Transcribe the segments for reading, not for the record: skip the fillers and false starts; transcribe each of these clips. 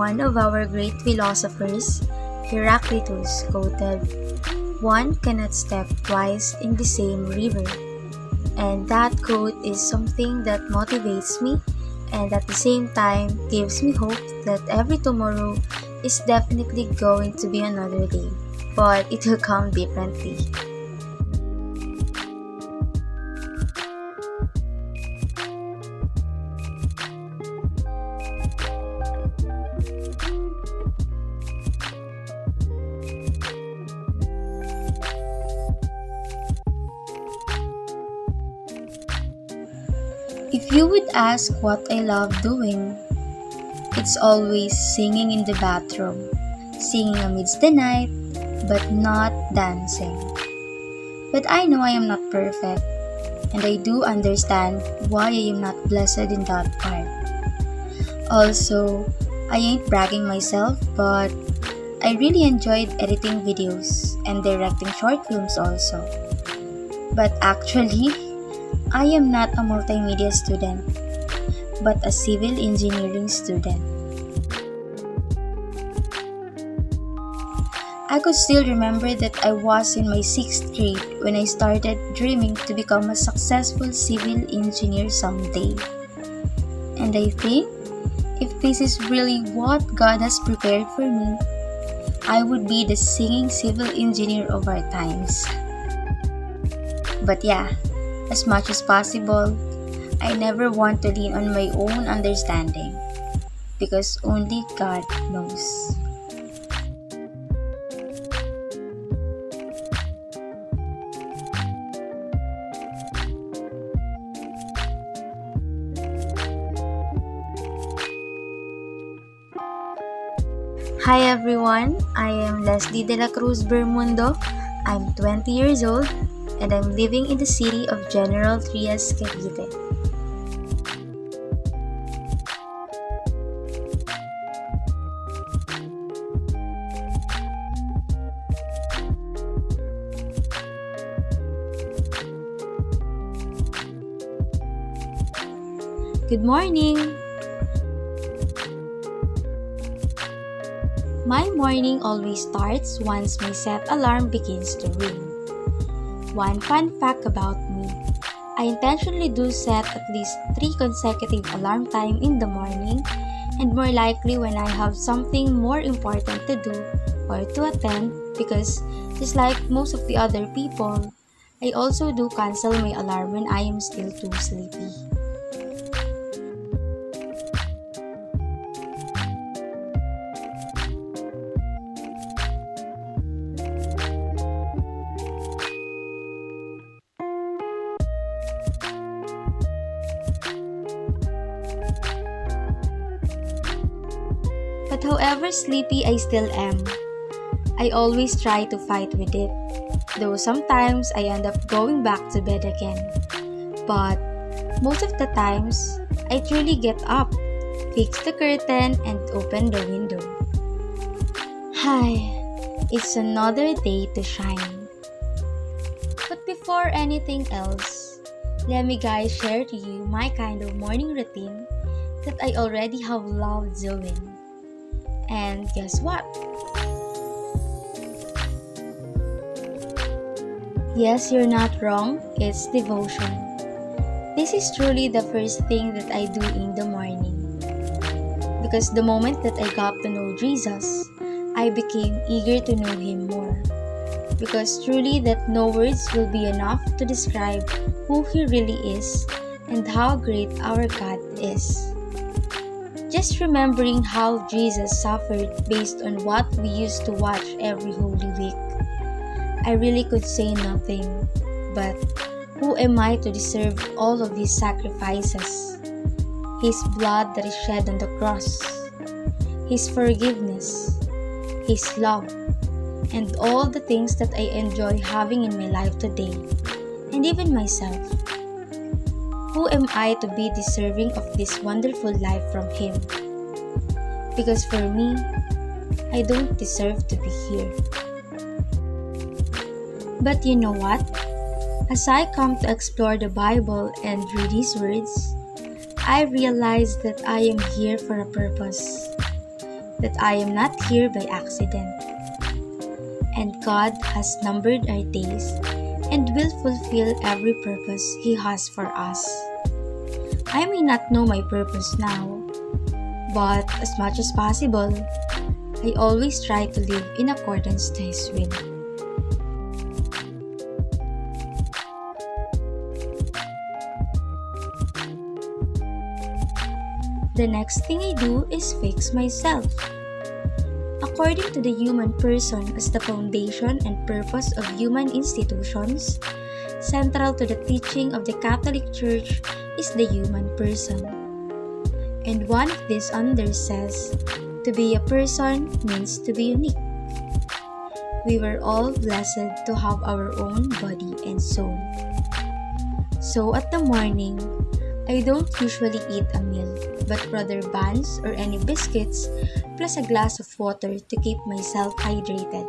one of our great philosophers, Heraclitus, quoted, "One cannot step twice in the same river." And that quote is something that motivates me and at the same time gives me hope that every tomorrow is definitely going to be another day, but it will come differently. If you would ask what I love doing, it's always singing in the bathroom, singing amidst the night, but not dancing. But I know I am not perfect, and I do understand why I am not blessed in that part. Also, I ain't bragging myself, but I really enjoyed editing videos and directing short films also. But actually, I am not a multimedia student, but a civil engineering student. I could still remember that I was in my 6th grade when I started dreaming to become a successful civil engineer someday. And I think, if this is really what God has prepared for me, I would be the singing civil engineer of our times. But yeah, as much as possible, I never want to lean on my own understanding, because only God knows. Hi everyone, I am Leslie de la Cruz Bermundo. I'm 20 years old and I'm living in the city of General Trias, Cavite. Good morning! My morning always starts once my set alarm begins to ring. One fun fact about me, I intentionally do set at least 3 consecutive alarm time in the morning, and more likely when I have something more important to do or to attend, because just like most of the other people, I also do cancel my alarm when I am still too sleepy. But however sleepy I still am, I always try to fight with it, though sometimes I end up going back to bed again. But most of the times, I truly get up, fix the curtain, and open the window. Hi, it's another day to shine. But before anything else, let me guys share to you my kind of morning routine that I already have loved doing. And guess what? Yes, you're not wrong, it's devotion. This is truly the first thing that I do in the morning. Because the moment that I got to know Jesus, I became eager to know Him more. Because truly that no words will be enough to describe who He really is and how great our God is. Just remembering how Jesus suffered based on what we used to watch every Holy Week, I really could say nothing, but who am I to deserve all of these sacrifices? His blood that is shed on the cross, His forgiveness, His love, and all the things that I enjoy having in my life today, and even myself. Who am I to be deserving of this wonderful life from Him? Because for me, I don't deserve to be here. But you know what? As I come to explore the Bible and read His words, I realize that I am here for a purpose. that I am not here by accident. And God has numbered our days and will fulfill every purpose He has for us. I may not know my purpose now, but as much as possible, I always try to live in accordance to His will. The next thing I do is fix myself. According to the human person as the foundation and purpose of human institutions, central to the teaching of the Catholic Church is the human person. And one of these unders says, to be a person means to be unique. We were all blessed to have our own body and soul. So at the morning, I don't usually eat a meal, but rather buns or any biscuits plus a glass of water to keep myself hydrated.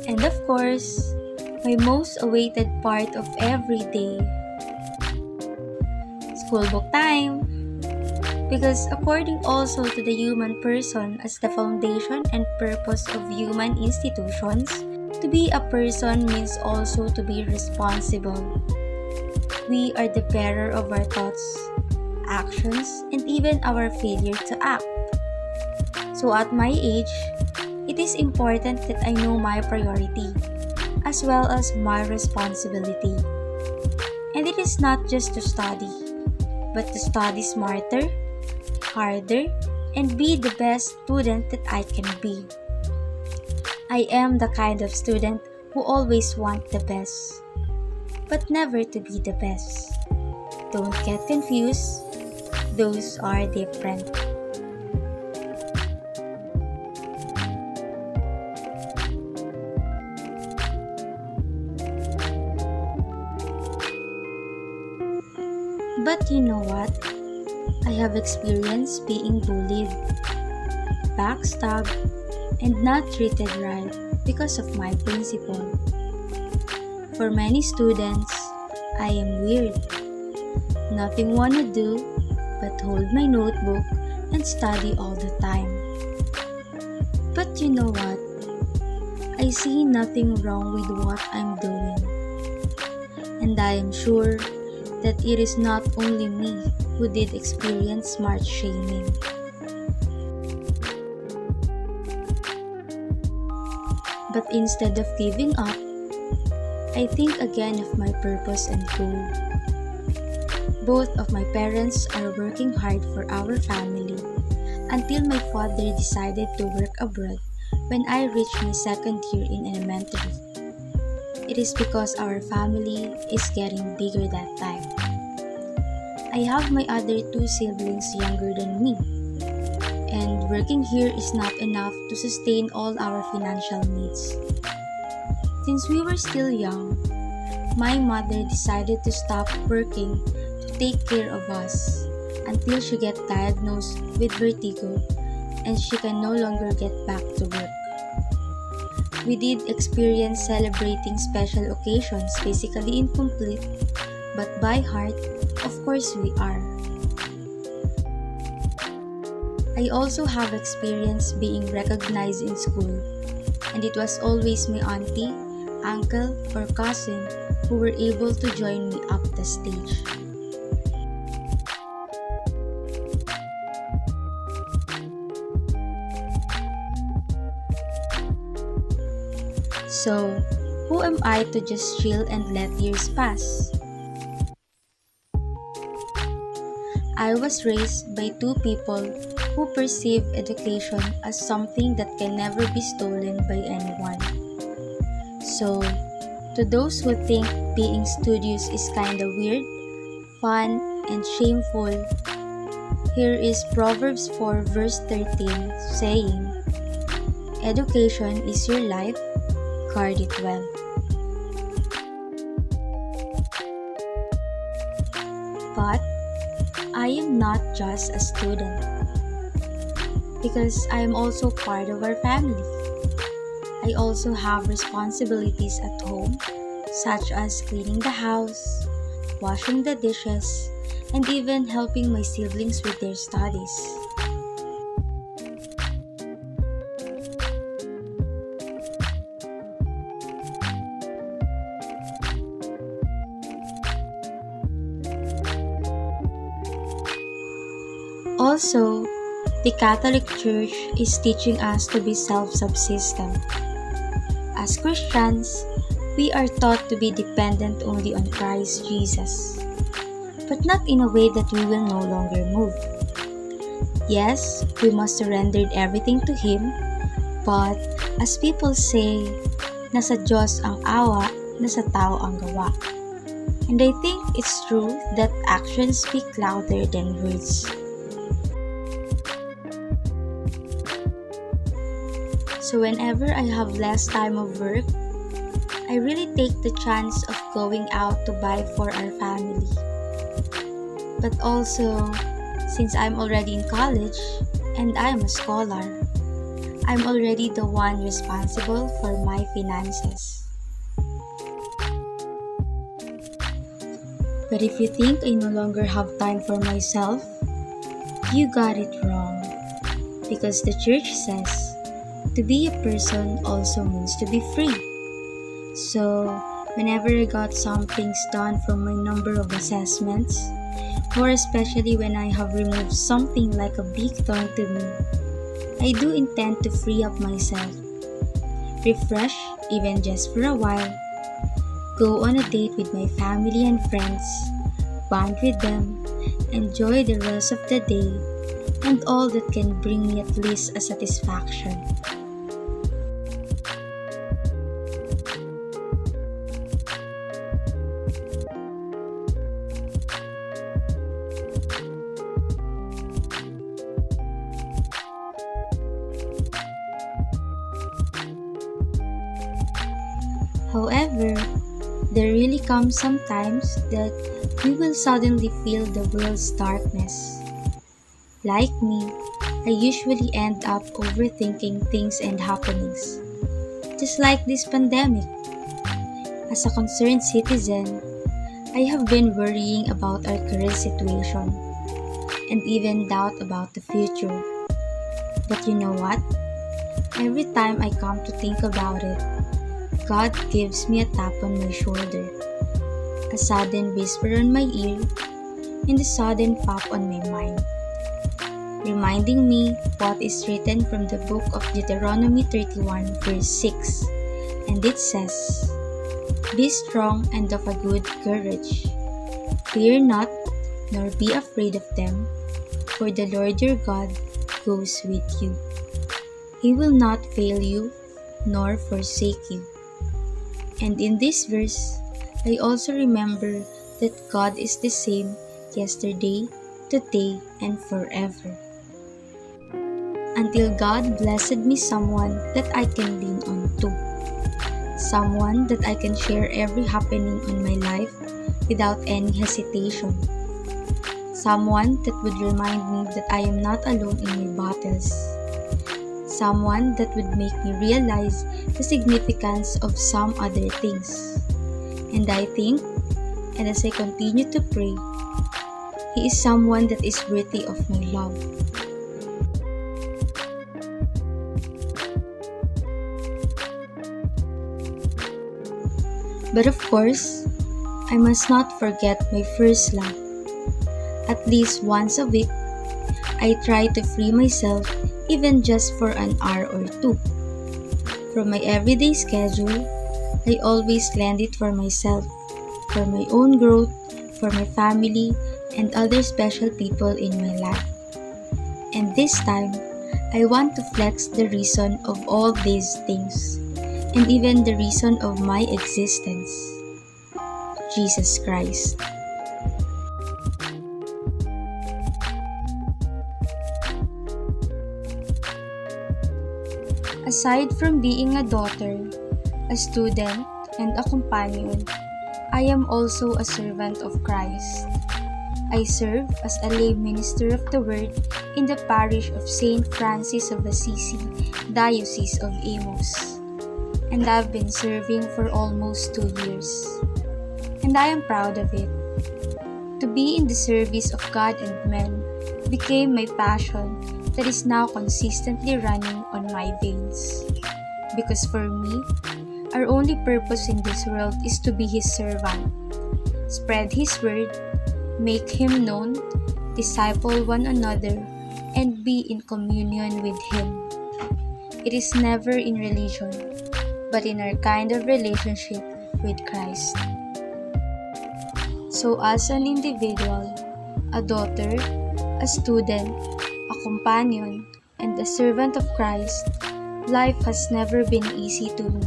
And of course, my most awaited part of every day, school book time. Because according also to the human person as the foundation and purpose of human institutions, to be a person means also to be responsible. We are the bearer of our thoughts, actions, and even our failure to act. So at my age, it is important that I know my priority, as well as my responsibility. And it is not just to study, but to study smarter, harder, and be the best student that I can be. I am the kind of student who always want the best, but never to be the best. Don't get confused, those are different. But you know what? I have experienced being bullied, backstabbed, and not treated right because of my principle. For many students, I am weird. Nothing wanna do but hold my notebook and study all the time. But you know what? I see nothing wrong with what I'm doing. And I am sure that it is not only me who did experience smart shaming. But instead of giving up, I think again of my purpose and goal. Both of my parents are working hard for our family until my father decided to work abroad when I reached my second year in elementary. It is because our family is getting bigger that time. I have my other two siblings younger than me, and working here is not enough to sustain all our financial needs. Since we were still young, my mother decided to stop working to take care of us until she get diagnosed with vertigo and she can no longer get back to work. We did experience celebrating special occasions physically incomplete, but by heart, of course we are. I also have experience being recognized in school, and it was always my auntie, uncle, or cousin who were able to join me up the stage. So, who am I to just chill and let years pass? I was raised by two people who perceive education as something that can never be stolen by anyone. So, to those who think being studious is kinda weird, fun, and shameful, here is Proverbs 4 verse 13 saying, "Education is your life, guard it well." But I am not just a student, because I am also part of our family. I also have responsibilities at home, such as cleaning the house, washing the dishes, and even helping my siblings with their studies. Also, the Catholic Church is teaching us to be self-subsistent. As Christians, we are taught to be dependent only on Christ Jesus, but not in a way that we will no longer move. Yes, we must surrender everything to Him, but as people say, nasa Diyos ang awa, nasa tao ang gawa. And I think it's true that actions speak louder than words. So whenever I have less time of work, I really take the chance of going out to buy for our family. But also, since I'm already in college and I'm a scholar, I'm already the one responsible for my finances. But if you think I no longer have time for myself, you got it wrong. Because the church says, to be a person also means to be free. So, whenever I got some things done from my number of assessments, more especially when I have removed something like a big thorn to me, I do intend to free up myself, refresh even just for a while, go on a date with my family and friends, bond with them, enjoy the rest of the day, and all that can bring me at least a satisfaction. However, there really comes sometimes that we will suddenly feel the world's darkness. Like me, I usually end up overthinking things and happenings. Just like this pandemic. As a concerned citizen, I have been worrying about our current situation and even doubt about the future. But you know what? Every time I come to think about it, God gives me a tap on my shoulder, a sudden whisper on my ear, and a sudden pop on my mind, reminding me what is written from the book of Deuteronomy 31 verse 6, and it says, "Be strong and of a good courage. Fear not, nor be afraid of them, for the Lord your God goes with you. He will not fail you, nor forsake you." And in this verse, I also remember that God is the same yesterday, today, and forever. Until God blessed me someone that I can lean on to. Someone that I can share every happening on my life without any hesitation. Someone that would remind me that I am not alone in my battles. Someone that would make me realize the significance of some other things. And I think, and as I continue to pray, He is someone that is worthy of my love. But of course, I must not forget my first love. At least once a week, I try to free myself even just for an hour or two. From my everyday schedule, I always planned it for myself, for my own growth, for my family, and other special people in my life. And this time, I want to flex the reason of all these things, and even the reason of my existence, Jesus Christ. Aside from being a daughter, a student, and a companion, I am also a servant of Christ. I serve as a lay minister of the Word in the parish of St. Francis of Assisi, Diocese of Amos. And I've been serving for almost 2 years. And I am proud of it. To be in the service of God and men became my passion that is now consistently running on my veins. Because for me, our only purpose in this world is to be His servant, spread His word, make Him known, disciple one another, and be in communion with Him. It is never in religion, but in our kind of relationship with Christ. So as an individual, a daughter, a student, a companion, and a servant of Christ, life has never been easy to me.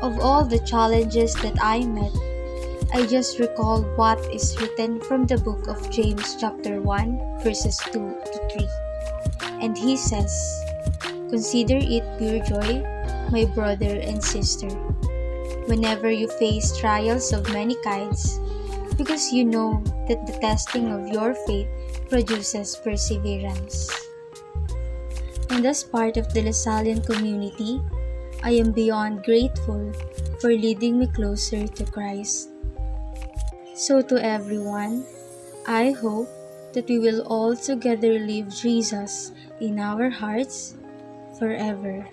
Of all the challenges that I met, I just recall what is written from the book of James chapter 1 verses 2 to 3. And he says, "Consider it pure joy, my brother and sister, whenever you face trials of many kinds, because you know that the testing of your faith produces perseverance." And as part of the Lasallian community, I am beyond grateful for leading me closer to Christ. So to everyone, I hope that we will all together live Jesus in our hearts forever.